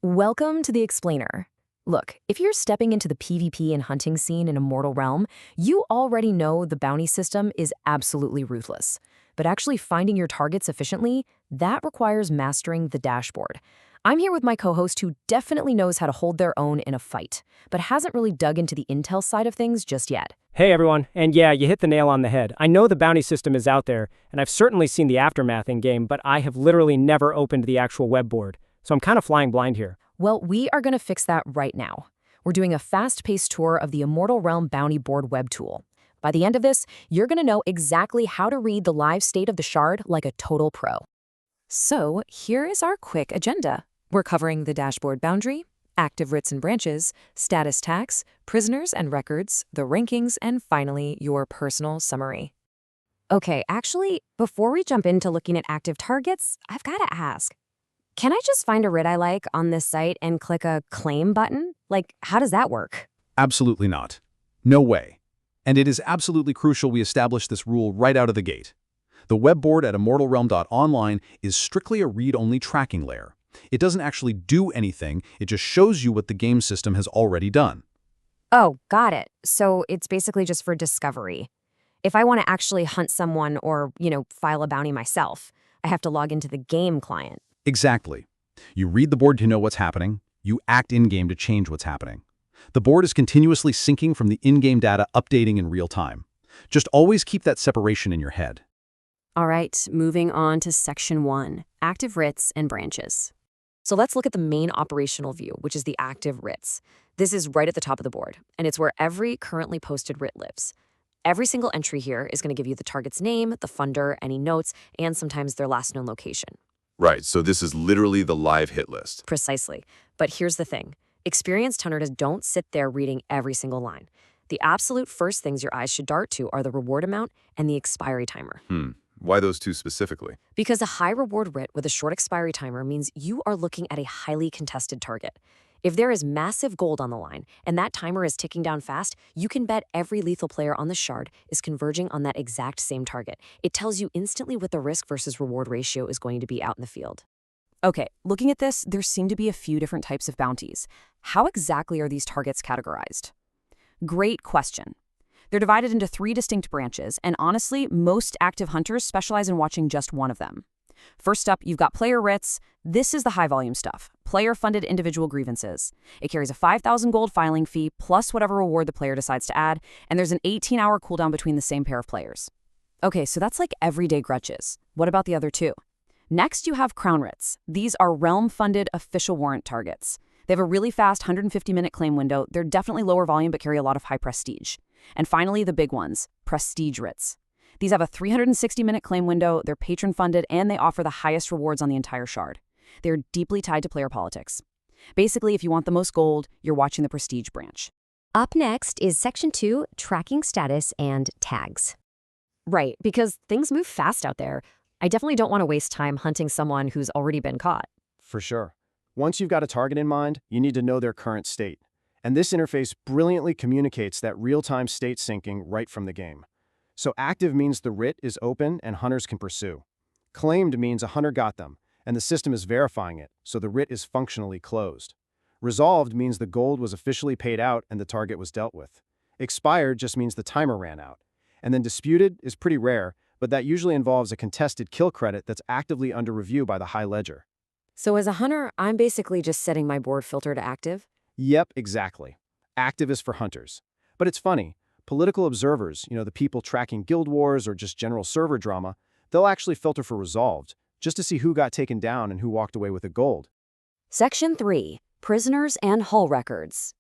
Welcome to the Explainer. Look, if you're stepping into the PvP and hunting scene in Immortal Realm, you already know the bounty system is absolutely ruthless. But actually finding your targets efficiently, that requires mastering the dashboard. I'm here with my co-host who definitely knows how to hold their own in a fight, but hasn't really dug into the intel side of things just yet. Hey everyone, and yeah, you hit the nail on the head. I know the bounty system is out there, and I've certainly seen the aftermath in-game, but I have literally never opened the actual web board. So I'm kind of flying blind here. Well, we are going to fix that right now. We're doing a fast-paced tour of the Immortal Realm Bounty Board web tool. By the end of this, you're going to know exactly how to read the live state of the shard like a total pro. So here is our quick agenda. We're covering the dashboard boundary, active writs and branches, status tags, prisoners and records, the rankings, and finally, your personal summary. Okay, actually, before we jump into looking at active targets, I've got to ask, can I just find a writ I like on this site and click a claim button? Like, how does that work? Absolutely not. No way. And it is absolutely crucial we establish this rule right out of the gate. The web board at immortalrealm.online is strictly a read-only tracking layer. It doesn't actually do anything, it just shows you what the game system has already done. Oh, got it. So it's basically just for discovery. If I want to actually hunt someone or, file a bounty myself, I have to log into the game client. Exactly. You read the board to know what's happening, you act in-game to change what's happening. The board is continuously syncing from the in-game data updating in real time. Just always keep that separation in your head. All right, moving on to Section 1, Active Writs and Branches. So let's look at the main operational view, which is the active writs. This is right at the top of the board, and it's where every currently posted writ lives. Every single entry here is going to give you the target's name, the funder, any notes, and sometimes their last known location. Right, so this is literally the live hit list. Precisely. But here's the thing. Experienced hunters don't sit there reading every single line. The absolute first things your eyes should dart to are the reward amount and the expiry timer. Why those two specifically? Because a high reward writ with a short expiry timer means you are looking at a highly contested target. If there is massive gold on the line and that timer is ticking down fast, you can bet every lethal player on the shard is converging on that exact same target. It tells you instantly what the risk versus reward ratio is going to be out in the field. Okay, looking at this, there seem to be a few different types of bounties. How exactly are these targets categorized? Great question. They're divided into 3 distinct branches, and honestly, most active hunters specialize in watching just one of them. First up, you've got player writs. This is the high-volume stuff, player-funded individual grievances. It carries a 5,000 gold filing fee plus whatever reward the player decides to add, and there's an 18-hour cooldown between the same pair of players. Okay, so that's like everyday grudges. What about the other 2? Next, you have crown writs. These are realm-funded official warrant targets. They have a really fast 150-minute claim window. They're definitely lower volume but carry a lot of high prestige. And finally, the big ones, prestige writs. These have a 360-minute claim window, they're patron-funded, and they offer the highest rewards on the entire shard. They're deeply tied to player politics. Basically, if you want the most gold, you're watching the prestige branch. Up next is Section 2, Tracking Status and Tags. Right, because things move fast out there. I definitely don't want to waste time hunting someone who's already been caught. For sure. Once you've got a target in mind, you need to know their current state. And this interface brilliantly communicates that real-time state syncing right from the game. So active means the writ is open and hunters can pursue. Claimed means a hunter got them, and the system is verifying it, so the writ is functionally closed. Resolved means the gold was officially paid out and the target was dealt with. Expired just means the timer ran out. And then disputed is pretty rare, but that usually involves a contested kill credit that's actively under review by the high ledger. So as a hunter, I'm basically just setting my board filter to active? Yep, exactly. Active is for hunters. But it's funny. Political observers, the people tracking guild wars or just general server drama, they'll actually filter for resolved, just to see who got taken down and who walked away with the gold. Section 3, Prisoners and Hull Records.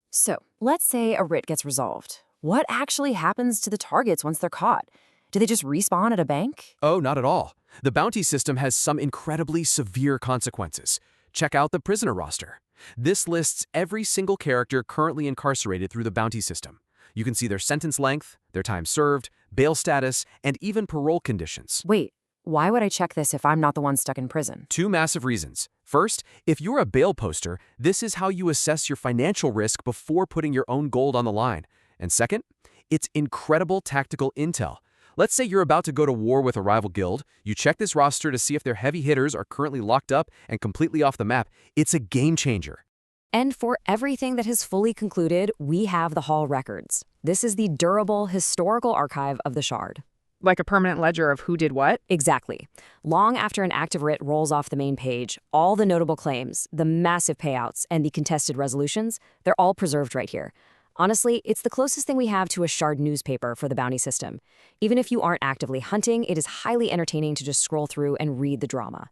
So, let's say a writ gets resolved. What actually happens to the targets once they're caught? Do they just respawn at a bank? Oh, not at all. The bounty system has some incredibly severe consequences. Check out the prisoner roster. This lists every single character currently incarcerated through the bounty system. You can see their sentence length, their time served, bail status, and even parole conditions. Wait, why would I check this if I'm not the one stuck in prison? 2 massive reasons. First, if you're a bail poster, this is how you assess your financial risk before putting your own gold on the line. And second, it's incredible tactical intel. Let's say you're about to go to war with a rival guild. You check this roster to see if their heavy hitters are currently locked up and completely off the map. It's a game changer. And for everything that has fully concluded, we have the Hall records. This is the durable, historical archive of the Shard. Like a permanent ledger of who did what? Exactly. Long after an active writ rolls off the main page, all the notable claims, the massive payouts, and the contested resolutions, they're all preserved right here. Honestly, it's the closest thing we have to a Shard newspaper for the bounty system. Even if you aren't actively hunting, it is highly entertaining to just scroll through and read the drama.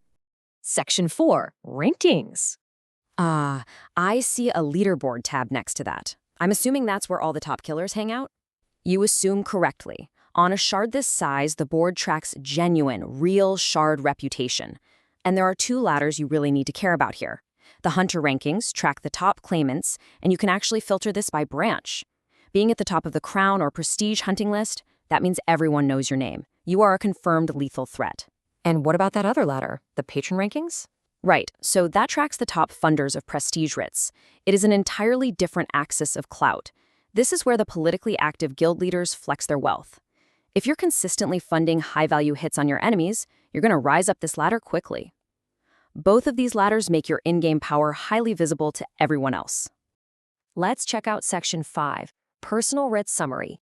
Section 4, Rankings. I see a leaderboard tab next to that. I'm assuming that's where all the top killers hang out? You assume correctly. On a Shard this size, the board tracks genuine, real Shard reputation. And there are two ladders you really need to care about here. The Hunter rankings track the top claimants, and you can actually filter this by branch. Being at the top of the Crown or Prestige hunting list, that means everyone knows your name. You are a confirmed lethal threat. And what about that other ladder, the Patron rankings? Right, so that tracks the top funders of Prestige writs. It is an entirely different axis of clout. This is where the politically active guild leaders flex their wealth. If you're consistently funding high-value hits on your enemies, you're going to rise up this ladder quickly. Both of these ladders make your in-game power highly visible to everyone else. Let's check out Section 5, Personal Writ Summary.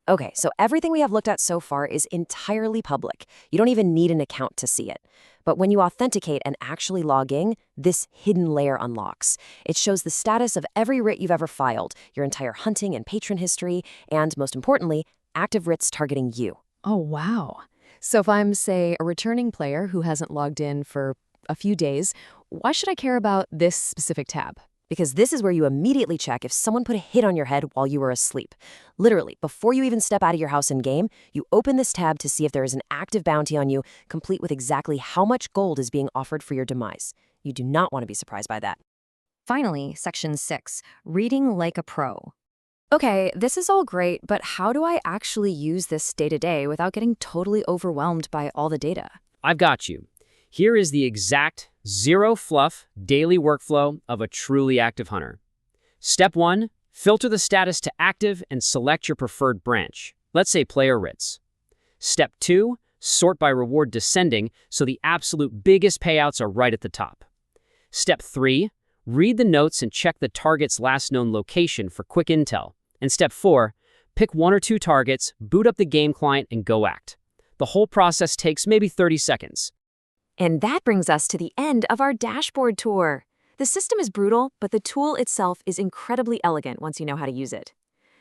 Okay, so everything we have looked at so far is entirely public. You don't even need an account to see it. But when you authenticate and actually log in, this hidden layer unlocks. It shows the status of every writ you've ever filed, your entire hunting and patron history, and most importantly, active writs targeting you. Oh, wow. So if I'm, say, a returning player who hasn't logged in for a few days, why should I care about this specific tab? Because this is where you immediately check if someone put a hit on your head while you were asleep. Literally, before you even step out of your house in game, you open this tab to see if there is an active bounty on you, complete with exactly how much gold is being offered for your demise. You do not want to be surprised by that. Finally, Section 6, Reading Like a Pro. Okay, this is all great, but how do I actually use this day-to-day without getting totally overwhelmed by all the data? I've got you. Here is the exact zero-fluff daily workflow of a truly active hunter. Step 1, filter the status to active and select your preferred branch. Let's say player writs. Step 2, sort by reward descending so the absolute biggest payouts are right at the top. Step 3, read the notes and check the target's last known location for quick intel. And Step 4, pick 1 or 2 targets, boot up the game client, and go act. The whole process takes maybe 30 seconds. And that brings us to the end of our dashboard tour. The system is brutal, but the tool itself is incredibly elegant once you know how to use it.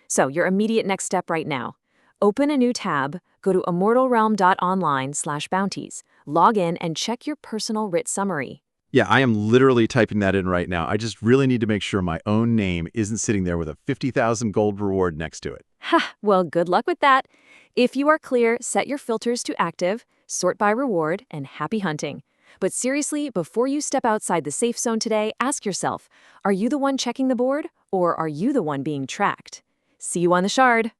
So your immediate next step right now. Open a new tab, go to immortalrealm.online/bounties, log in and check your personal writ summary. Yeah, I am literally typing that in right now. I just really need to make sure my own name isn't sitting there with a 50,000 gold reward next to it. Ha, well, good luck with that. If you are clear, set your filters to active, sort by reward, and happy hunting. But seriously, before you step outside the safe zone today, ask yourself, are you the one checking the board, or are you the one being tracked? See you on the Shard.